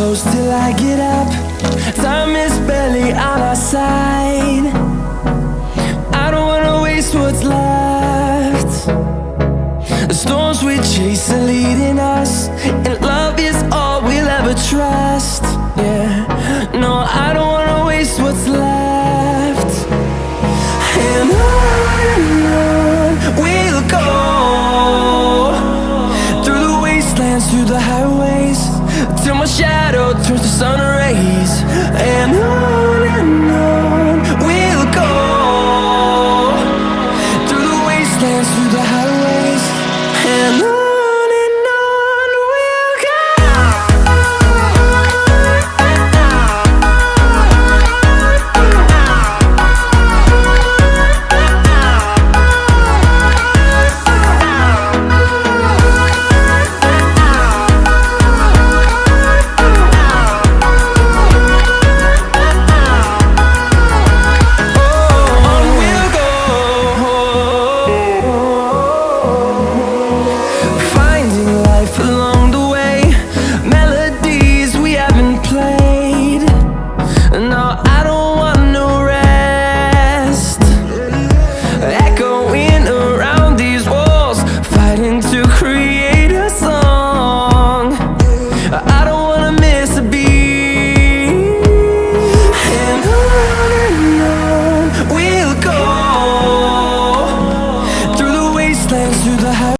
close till I get up. Time is barely on our side. I don't wanna waste what's left. The storms we chase are leading us, and love is all we'll ever trust. Yeah, no, I don't wanna waste what's left. And on we'll go, through the wastelands, through the highways, till my shadow turns to sun rays. And on we'll go, through the wastelands, through the highways, and on.